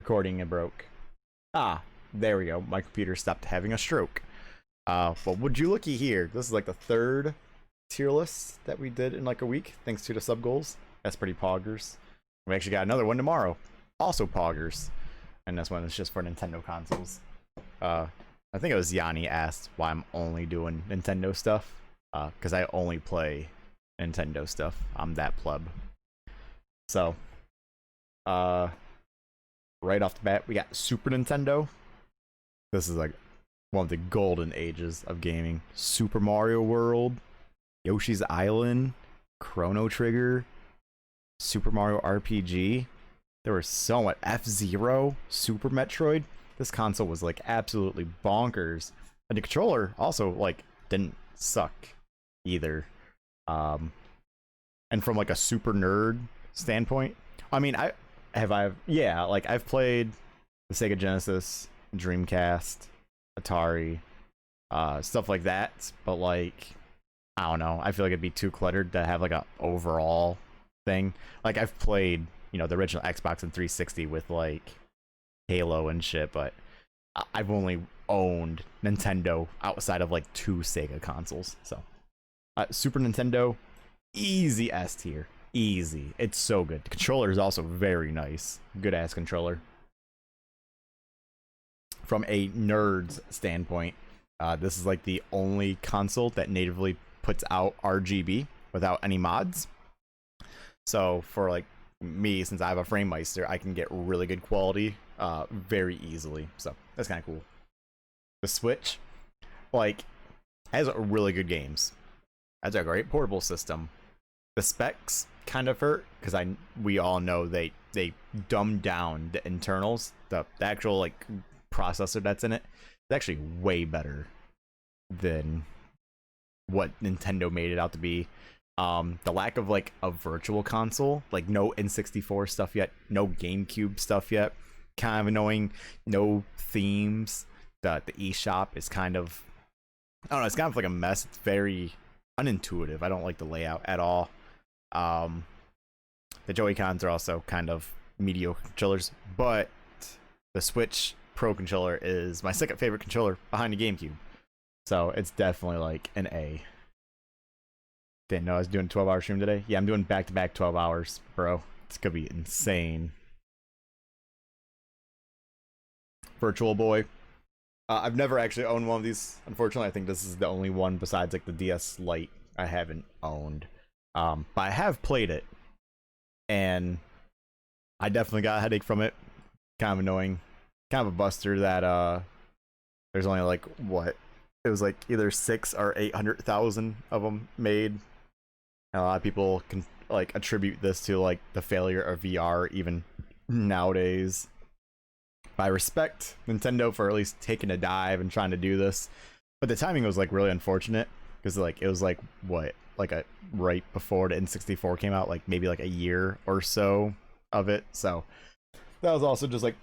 Recording it broke. Ah, there we go. My computer stopped having a stroke. But would you looky here? This is like the third tier list that we did in like a week, thanks to the sub goals. That's pretty poggers. We actually got another one tomorrow, also poggers, and this one is just for Nintendo consoles. I think it was Yanni asked why I'm only doing Nintendo stuff, because I only play Nintendo stuff. I'm that pleb. So, right off the bat, we got Super Nintendo. This is like one of the golden ages of gaming. Super Mario World, Yoshi's Island, Chrono Trigger, Super Mario RPG. There was so much. F-Zero, Super Metroid. This console was like absolutely bonkers. And the controller also like didn't suck either. And from like a super nerd standpoint, I mean, I've played the Sega Genesis, Dreamcast, Atari, stuff like that, but like I don't know, I feel like it'd be too cluttered to have like a overall thing. Like I've played, the original Xbox and 360 with like Halo and shit, but I've only owned Nintendo outside of like 2 Sega consoles. So Super Nintendo, easy S tier. Easy. It's so good. The controller is also very nice. Good ass controller. From a nerd's standpoint, this is like the only console that natively puts out RGB without any mods. So for like me, since I have a FrameMeister, I can get really good quality very easily. So that's kind of cool. The Switch, like, has really good games. Has a great portable system. The specs kind of hurt because we all know they dumbed down the internals. The actual like processor that's in it is actually way better than what Nintendo made it out to be. The lack of like a virtual console, like no N64 stuff yet, no GameCube stuff yet, kind of annoying. No themes. The eShop is kind of, I don't know, it's kind of like a mess. It's very unintuitive. I don't like the layout at all. The Joy-Cons are also kind of mediocre controllers, but the Switch Pro controller is my second favorite controller behind the GameCube. So it's definitely like an A. Didn't know I was doing a 12-hour stream today. Yeah, I'm doing back-to-back 12 hours, bro. It's gonna be insane. Virtual Boy. I've never actually owned one of these. Unfortunately, I think this is the only one besides like the DS Lite I haven't owned. But I have played it, and I definitely got a headache from it. Kind of annoying. Kind of a buster that there's only like what? It was like either 6 or 800,000 of them made. And a lot of people can like attribute this to like the failure of VR even nowadays. I respect Nintendo for at least taking a dive and trying to do this, but the timing was like really unfortunate because like it was like what, like a right before the N64 came out, like maybe like a year or so of it. So that was also just like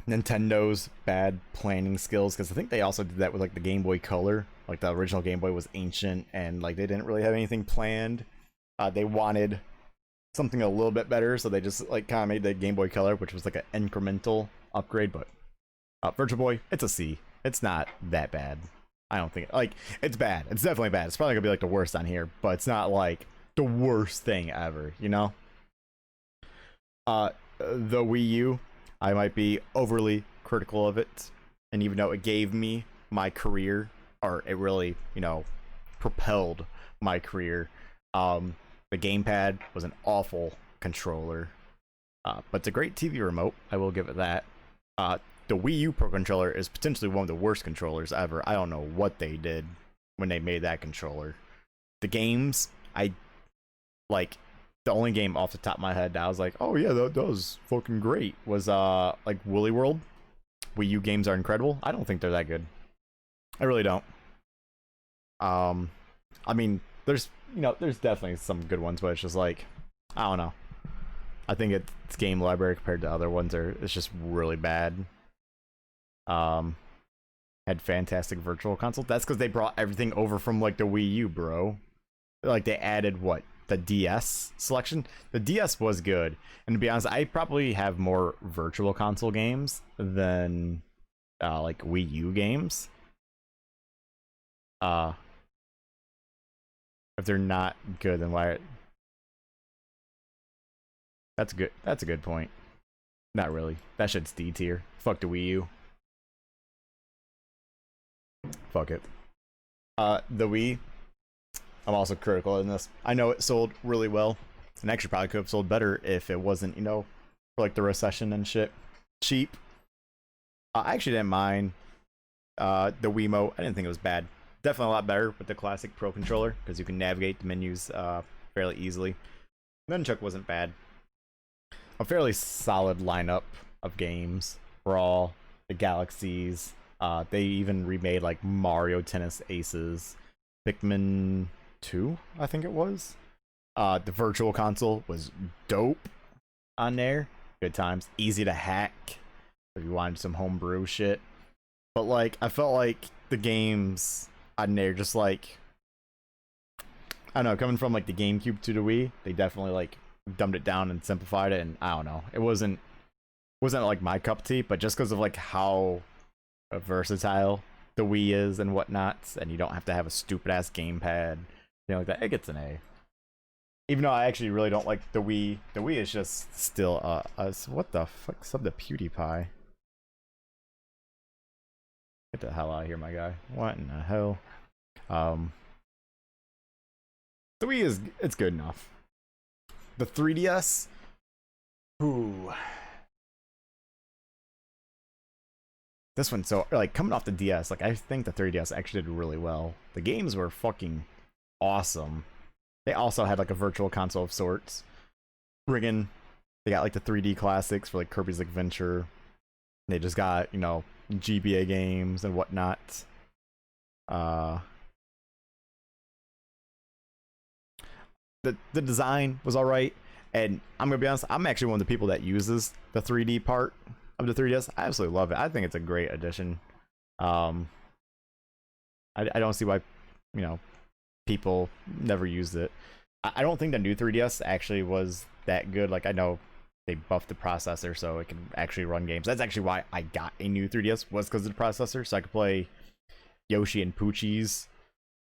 Nintendo's bad planning skills, because I think they also did that with like the Game Boy Color. Like the original Game Boy was ancient and like they didn't really have anything planned. They wanted something a little bit better, so they just like kind of made the Game Boy Color, which was like an incremental upgrade. But Virtual Boy, it's a C. It's not that bad. I don't think like it's bad. It's definitely bad. It's probably gonna be like the worst on here, but it's not like the worst thing ever, The Wii U, I might be overly critical of it, and even though it gave me my career, or it really, propelled my career, the gamepad was an awful controller, but it's a great TV remote. I will give it that. The Wii U Pro controller is potentially one of the worst controllers ever. I don't know what they did when they made that controller. The games, I like. The only game off the top of my head that I was like, oh yeah, that was fucking great, was like Woolly World. Wii U games are incredible. I don't think they're that good. I really don't. I mean, there's definitely some good ones, but it's just like, I don't know. I think its game library compared to other ones it's just really bad. Had fantastic virtual console. That's because they brought everything over from like the Wii U, bro. Like they added what, the DS selection. The DS was good, and to be honest, I probably have more virtual console games than like Wii U games. If they're not good, then why? That's good. That's a good point. Not really. That shit's D tier. Fuck the Wii U. Fuck it. The Wii. I'm also critical in this. I know it sold really well, and actually probably could have sold better if it wasn't, you know, for like the recession and shit, cheap. I actually didn't mind the Wiimote. I didn't think it was bad. Definitely a lot better with the classic Pro controller because you can navigate the menus fairly easily. Nunchuck wasn't bad. A fairly solid lineup of games. Brawl, the Galaxies. They even remade like Mario Tennis Aces, Pikmin 2, I think it was. The Virtual Console was dope on there. Good times. Easy to hack if you wanted some homebrew shit. But like, I felt like the games on there just like, I don't know, coming from like the GameCube to the Wii, they definitely like dumbed it down and simplified it, and I don't know, it wasn't like my cup of tea, but just because of like how versatile the Wii is and whatnot, and you don't have to have a stupid ass gamepad, you know, like that, it gets an A. Even though I actually really don't like the Wii. The Wii is just still what the fuck, sub to PewDiePie. Get the hell out of here, my guy. What in the hell? The Wii is, it's good enough. The 3DS, ooh, this one, so like coming off the DS, like I think the 3DS actually did really well. The games were fucking awesome. They also had like a virtual console of sorts. Friggin', they got like the 3D classics for like Kirby's Adventure. They just got, you know, GBA games and whatnot. The design was alright, and I'm gonna be honest, I'm actually one of the people that uses the 3D part of the 3DS. I absolutely love it. I think it's a great addition. I don't see why, you know, people never used it. I don't think the new 3DS actually was that good. Like, I know they buffed the processor so it can actually run games. That's actually why I got a new 3DS, was because of the processor, so I could play Yoshi and Poochie's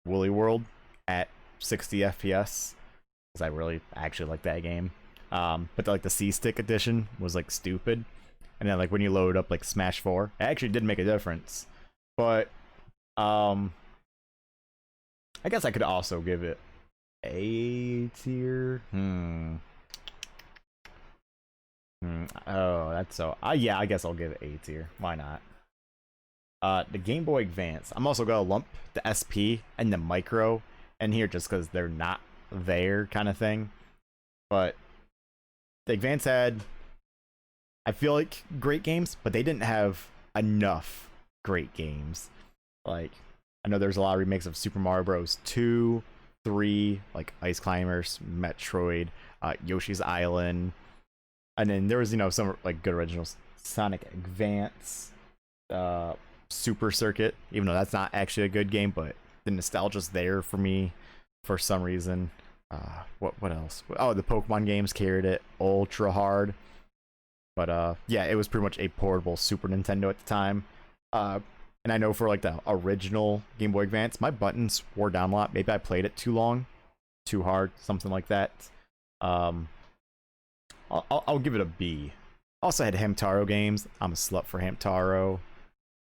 Woolly World at 60 FPS, because I really actually like that game. But like the C-Stick edition was like stupid, and then like when you load up like Smash 4, it actually did make a difference. But I guess I could also give it A tier. Oh, that's so. Yeah, I guess I'll give it A tier. Why not? The Game Boy Advance. I'm also gonna lump the SP and the Micro in here just because they're not there, kind of thing. But the Advance had, I feel like, great games, but they didn't have enough great games. Like, I know there's a lot of remakes of Super Mario Bros. 2, 3, like Ice Climbers, Metroid, Yoshi's Island, and then there was, you know, some like good originals. Sonic Advance, Super Circuit, even though that's not actually a good game, but the nostalgia's there for me for some reason. What else? Oh, the Pokemon games carried it ultra hard. But yeah, it was pretty much a portable Super Nintendo at the time. And I know for like the original Game Boy Advance, my buttons wore down a lot. Maybe I played it too long, too hard, something like that. I'll give it a B. Also had Hamtaro games. I'm a slut for Hamtaro.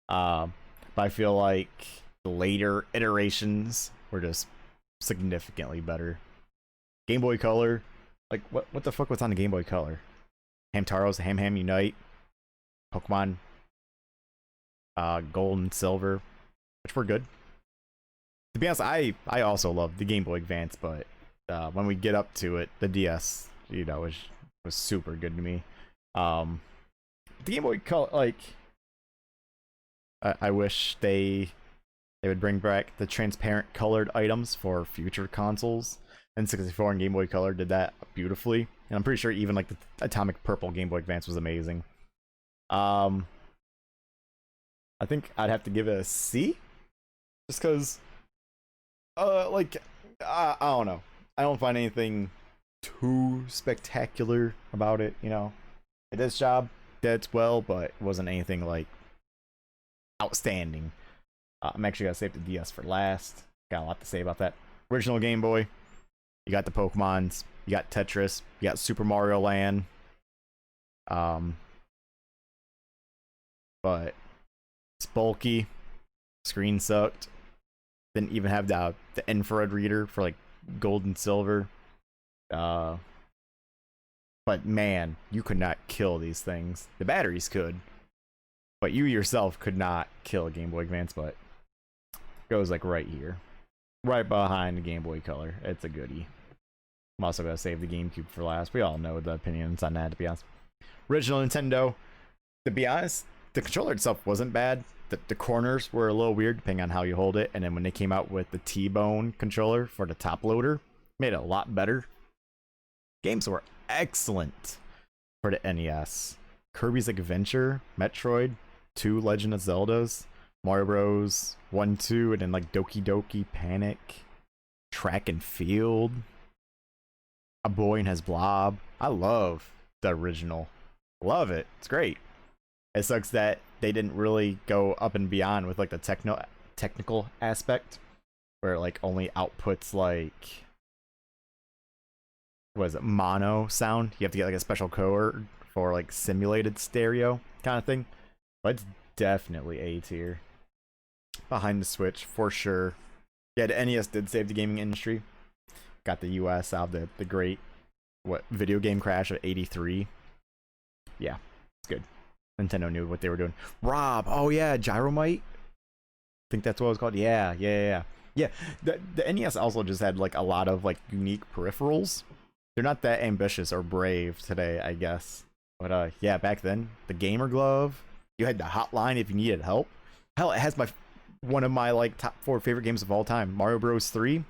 But I feel like the later iterations were just significantly better. Game Boy Color, like what the fuck was on the Game Boy Color? Hamtaro's Ham Ham Unite, Pokemon Gold and Silver, which were good. To be honest, I also love the Game Boy Advance, but when we get up to it, the DS, you know, was super good to me. The Game Boy Color, like, I wish they would bring back the transparent colored items for future consoles. And 64 and Game Boy Color did that beautifully, and I'm pretty sure even like the Atomic Purple Game Boy Advance was amazing. I think I'd have to give it a C, just because, like, I don't know. I don't find anything too spectacular about it, you know. It does job, did well, but it wasn't anything like outstanding. I'm actually gonna save the DS for last. Got a lot to say about that. Original Game Boy. You got the Pokemons. You got Tetris. You got Super Mario Land. But it's bulky. Screen sucked. Didn't even have the infrared reader for like gold and silver. But man, you could not kill these things. The batteries could, but you yourself could not kill a Game Boy Advance. But it goes like right here, right behind the Game Boy Color. It's a goodie. I'm also gonna save the GameCube for last. We all know the opinions on that, to be honest. Original Nintendo. To be honest, the controller itself wasn't bad. The corners were a little weird depending on how you hold it, and then when they came out with the T-Bone controller for the top loader, made it a lot better. Games were excellent for the NES. Kirby's Adventure, Metroid, 2 Legend of Zeldas, Mario Bros. 1, 2, and then like Doki Doki Panic, Track and Field, A Boy and His Blob. I love the original. Love it. It's great. It sucks that they didn't really go up and beyond with like the technical aspect, where it like only outputs like, what is it, mono sound. You have to get like a special code for like simulated stereo kind of thing. But it's definitely A tier. Behind the Switch for sure. Yeah, the NES did save the gaming industry. Got the US out of the great video game crash of '83. Yeah, it's good. Nintendo knew what they were doing. Rob, oh yeah, Gyromite. I think that's what it was called. Yeah. The NES also just had like a lot of like unique peripherals. They're not that ambitious or brave today, I guess. But yeah, back then, the Gamer Glove. You had the hotline if you needed help. Hell, it has one of my like top 4 favorite games of all time, Mario Bros. 3.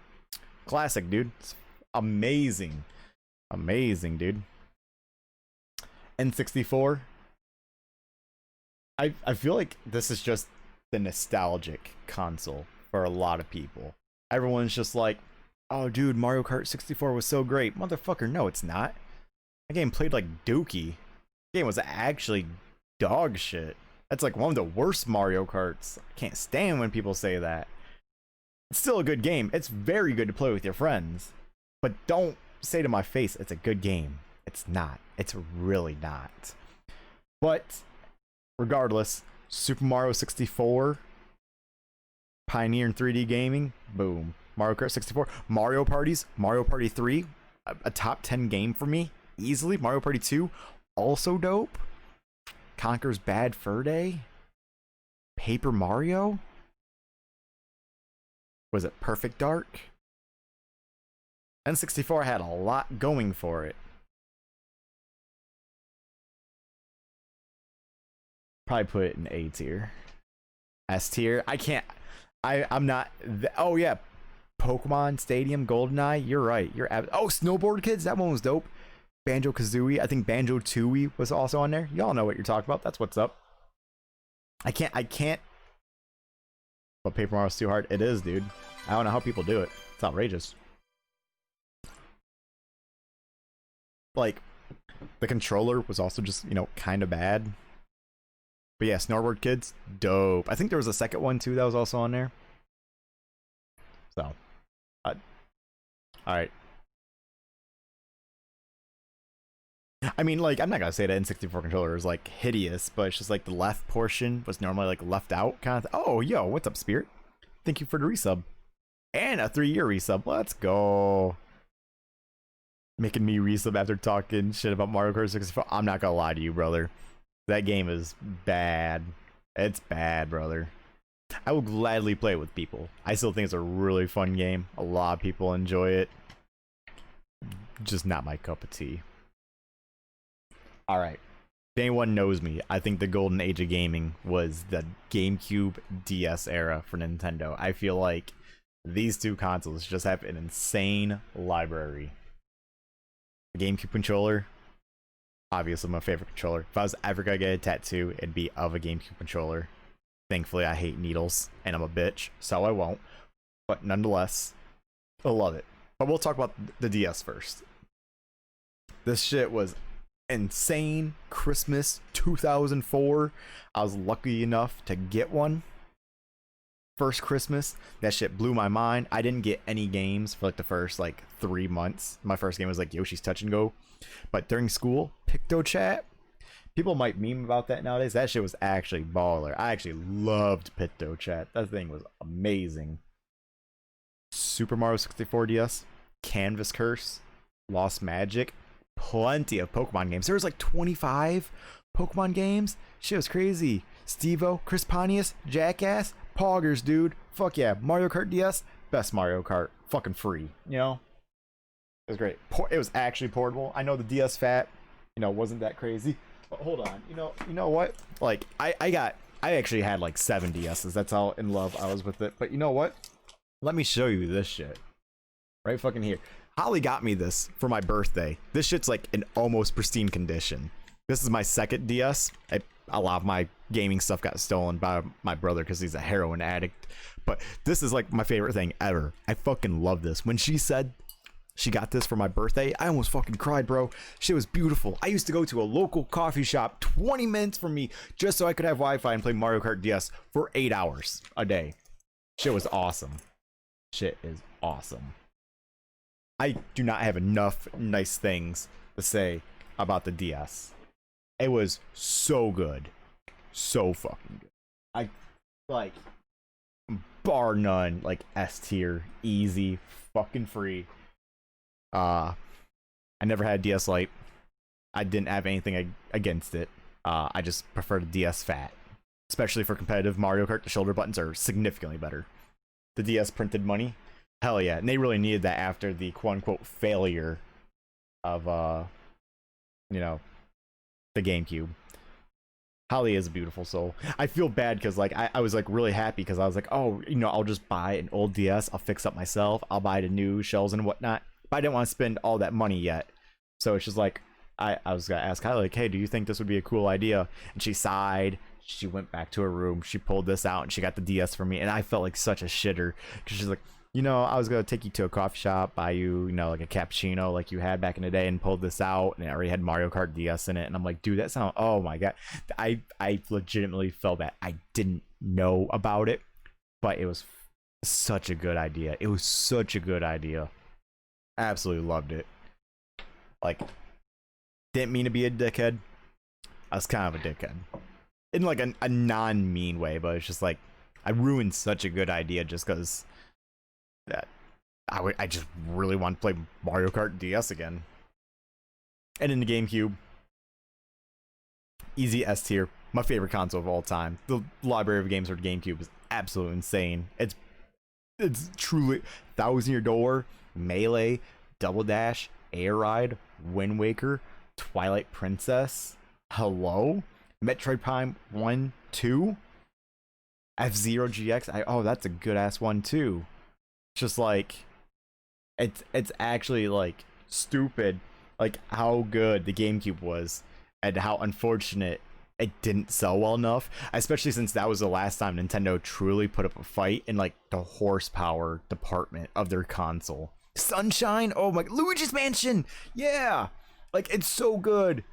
Classic, dude. It's amazing, dude. N64. I feel like this is just the nostalgic console for a lot of people. Everyone's just like, oh dude, Mario Kart 64 was so great. Motherfucker, no it's not. That game played like dookie. The game was actually dog shit. That's like one of the worst Mario Karts. I can't stand when people say that. It's still a good game. It's very good to play with your friends. But don't say to my face it's a good game. It's not. It's really not. But regardless, Super Mario 64, pioneer in 3D gaming, boom. Mario Kart 64, Mario Parties, Mario Party 3, a top 10 game for me, easily. Mario Party 2, also dope. Conker's Bad Fur Day, Paper Mario, was it Perfect Dark? N64 had a lot going for it. Probably put it in A tier. S tier. I'm not. Oh yeah, Pokemon Stadium, GoldenEye. You're right. Oh, Snowboard Kids. That one was dope. Banjo-Kazooie. I think Banjo-Tooie was also on there. Y'all know what you're talking about. That's what's up. I can't. But Paper Mario's too hard. It is, dude. I don't know how people do it. It's outrageous. Like, the controller was also just, kind of bad. But yeah, Snowboard Kids, dope. I think there was a second one too that was also on there. So, all right. I mean, like, I'm not gonna say the N64 controller is like hideous, but it's just like the left portion was normally like left out kind of. Oh, yo, what's up, Spirit? Thank you for the resub and a 3-year resub. Let's go. Making me resub after talking shit about Mario Kart 64. I'm not gonna lie to you, brother. That game is bad. It's bad, brother. I will gladly play it with people. I still think it's a really fun game. A lot of people enjoy it. Just not my cup of tea. Alright. If anyone knows me, I think the golden age of gaming was the GameCube DS era for Nintendo. I feel like these two consoles just have an insane library. The GameCube controller, obviously my favorite controller. If I was ever gonna get a tattoo, it'd be of a GameCube controller. Thankfully, I hate needles, and I'm a bitch, so I won't. But nonetheless, I love it. But we'll talk about the DS first. This shit was insane. Christmas 2004. I was lucky enough to get one. First Christmas, that shit blew my mind. I didn't get any games for like the first like 3 months. My first game was like Yoshi's Touch and Go. But during school, PictoChat, people might meme about that nowadays. That shit was actually baller. I actually loved PictoChat. That thing was amazing. Super Mario 64 DS, Canvas Curse, Lost Magic, plenty of Pokemon games. There was like 25 Pokemon games. Shit was crazy. Steve-O, Chris Pontius, Jackass, Poggers, dude. Fuck yeah. Mario Kart DS, best Mario Kart. Fucking free, you know? It was great. It was actually portable. I know the DS Fat, you know, wasn't that crazy. But hold on. You know what? Like, I actually had like 7 DSs. That's how in love I was with it. But you know what? Let me show you this shit. Right fucking here. Holly got me this for my birthday. This shit's like in almost pristine condition. This is my second DS. A lot of my gaming stuff got stolen by my brother because he's a heroin addict. But this is like my favorite thing ever. I fucking love this. When she said she got this for my birthday, I almost fucking cried, bro. Shit was beautiful. I used to go to a local coffee shop 20 minutes from me just so I could have Wi-Fi and play Mario Kart DS for 8 hours a day. Shit was awesome. Shit is awesome. I do not have enough nice things to say about the DS. It was so good. So fucking good. I like bar none, like S tier, easy, fucking free. I never had DS Lite. I didn't have anything against it. I just prefer the DS Fat. Especially for competitive Mario Kart, the shoulder buttons are significantly better. The DS printed money, hell yeah. And they really needed that after the quote-unquote failure of, you know, the GameCube. Holly is a beautiful soul. I feel bad because like I was like really happy because I was like, oh, you know, I'll just buy an old DS. I'll fix up myself. I'll buy the new shells and whatnot. But I didn't want to spend all that money yet. So it's just like, I was going to ask Holly, like, hey, do you think this would be a cool idea? And she sighed. She went back to her room. She pulled this out and she got the DS for me. And I felt like such a shitter because she's like, you know, I was going to take you to a coffee shop, buy you, you know, like a cappuccino like you had back in the day and pulled this out. And it already had Mario Kart DS in it. And I'm like, dude, that sounds, oh my God. I legitimately felt bad. I didn't know about it, but it was such a good idea. It was such a good idea. Absolutely loved it. Like, didn't mean to be a dickhead. I was kind of a dickhead. In like a non-mean way, but it's just like, I ruined such a good idea just because that I just really want to play Mario Kart DS again. And in the GameCube, easy S tier, my favorite console of all time. The library of games for the GameCube is absolutely insane. It's truly Thousand Year Door, Melee, Double Dash, Air Ride, Wind Waker, Twilight Princess, Hello, Metroid Prime 1, 2, F-Zero GX. Oh, that's a good ass one too. Just like it's actually like stupid like how good the GameCube was and how unfortunate it didn't sell well enough, especially since that was the last time Nintendo truly put up a fight in like the horsepower department of their console. Sunshine, oh my, Luigi's Mansion, yeah, like it's so good.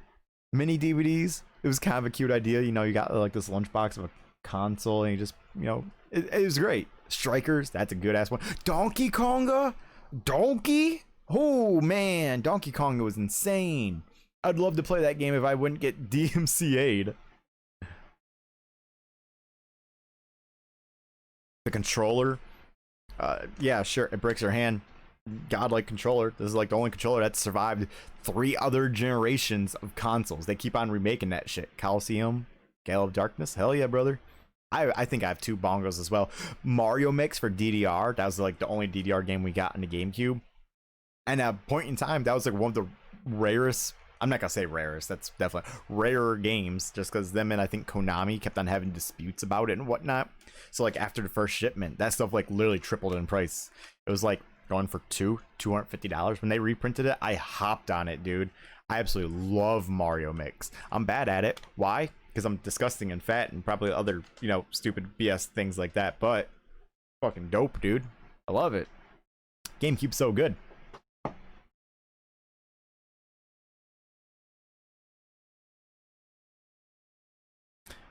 Mini DVDs, it was kind of a cute idea, you know, you got like this lunchbox of a console and you just, you know, it was great. Strikers, that's a good ass one. Donkey Konga, Donkey, oh man, Donkey Konga was insane. I'd love to play that game if I wouldn't get DMCA'd. The controller, yeah, sure, it breaks your hand. Godlike controller. This is like the only controller that's survived 3 other generations of consoles. They keep on remaking that shit. Coliseum, Gale of Darkness, hell yeah, brother. I think I have 2 bongos as well. Mario Mix for DDR. That was like the only DDR game we got in the GameCube. And at a point in time, that was like one of the rarest. I'm not gonna say rarest. That's definitely rarer games. Just because them and I think Konami kept on having disputes about it and whatnot. So like after the first shipment, that stuff like literally tripled in price. It was like going for $250 when they reprinted it. I hopped on it, dude. I absolutely love Mario Mix. I'm bad at it. Why? Because I'm disgusting and fat and probably other, you know, stupid BS things like that. But fucking dope, dude. I love it. GameCube's so good.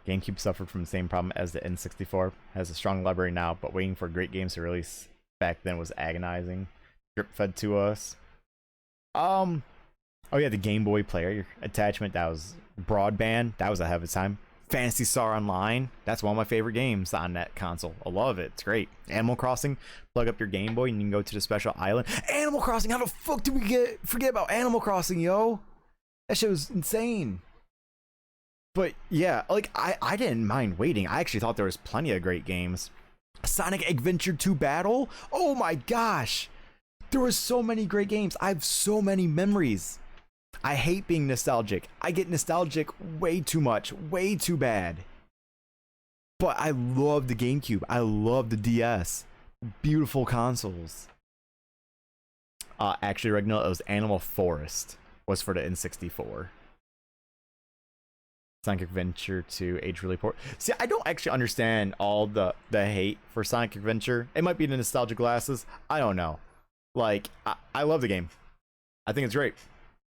GameCube suffered from the same problem as the N64. Has a strong library now, but waiting for great games to release back then was agonizing. Drip fed to us. Oh yeah, the Game Boy player attachment, that was broadband. That was ahead of its time. Phantasy Star Online, that's one of my favorite games on that console. I love it. It's great. Animal Crossing, plug up your Game Boy and you can go to the special island. Animal Crossing, how the fuck did we forget about Animal Crossing, yo? That shit was insane. But yeah, like I didn't mind waiting. I actually thought there was plenty of great games. Sonic Adventure 2 Battle, oh my gosh. There were so many great games. I have so many memories. I hate being nostalgic. I get nostalgic way too much, way too bad. But I love the GameCube. I love the DS. Beautiful consoles. Actually, Reginald, it was Animal Forest was for the N64. Sonic Adventure 2 age really poor. See, I don't actually understand all the hate for Sonic Adventure. It might be the nostalgia glasses. I don't know. Like, I love the game. I think it's great.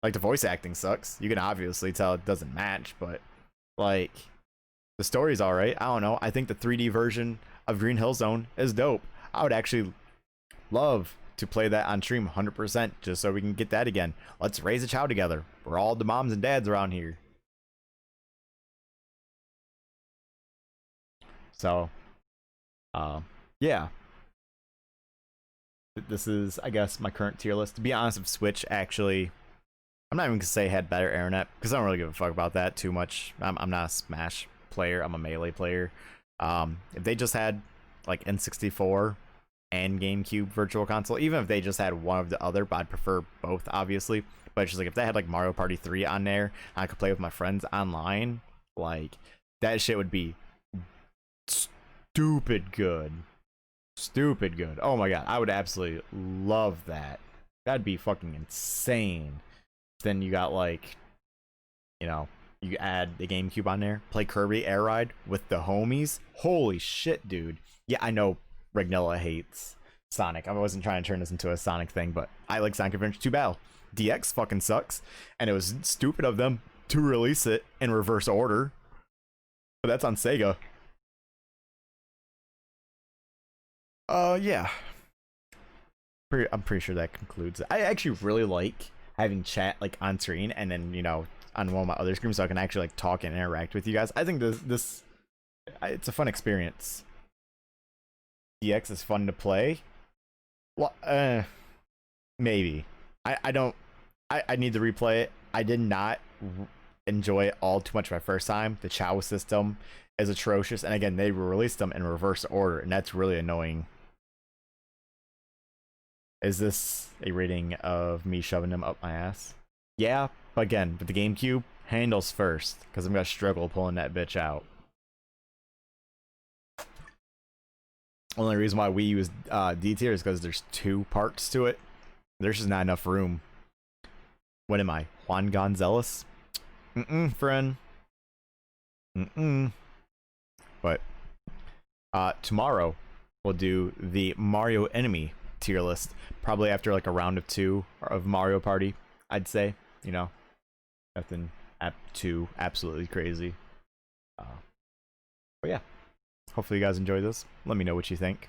Like, the voice acting sucks. You can obviously tell it doesn't match, but, like, the story's alright. I don't know. I think the 3D version of Green Hill Zone is dope. I would actually love to play that on stream 100% just so we can get that again. Let's raise a child together. We're all the moms and dads around here. So, yeah. This is, I guess, my current tier list. To be honest, if Switch actually, I'm not even gonna say had better internet because I don't really give a fuck about that too much. I'm not a Smash player. I'm a Melee player. If they just had like N64 and GameCube Virtual Console, even if they just had one of the other, but I'd prefer both, obviously. But it's just like if they had like Mario Party 3 on there, I could play with my friends online. Like that shit would be stupid good. Stupid good. Oh my god, I would absolutely love that. That'd be fucking insane. Then you got like, you know, you add the GameCube on there, play Kirby Air Ride with the homies. Holy shit, dude. Yeah, I know Ragnella hates Sonic. I wasn't trying to turn this into a Sonic thing, but I like Sonic Adventure 2 Battle. DX fucking sucks, and it was stupid of them to release it in reverse order. But that's on Sega. Yeah. I'm pretty sure that concludes it. I actually really like having chat like on screen and then, you know, on one of my other screens so I can actually like talk and interact with you guys. I think this it's a fun experience. DX is fun to play. Well, maybe. I need to replay it. I did not enjoy it all too much my first time. The Chow system is atrocious, and again, they released them in reverse order, and that's really annoying. Is this a rating of me shoving them up my ass? Yeah, but again, with the GameCube, handles first, because I'm gonna struggle pulling that bitch out. Only reason why we use D tier is because there's 2 parts to it. There's just not enough room. What am I, Juan Gonzalez? Friend. But tomorrow we'll do the Mario Enemy tier list, probably after like a round of 2 of Mario Party, I'd say. You know, nothing too absolutely crazy. But yeah, hopefully you guys enjoy this. Let me know what you think.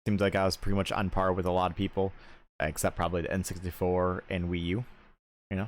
Seems like I was pretty much on par with a lot of people, except probably the N64 and Wii U, you know.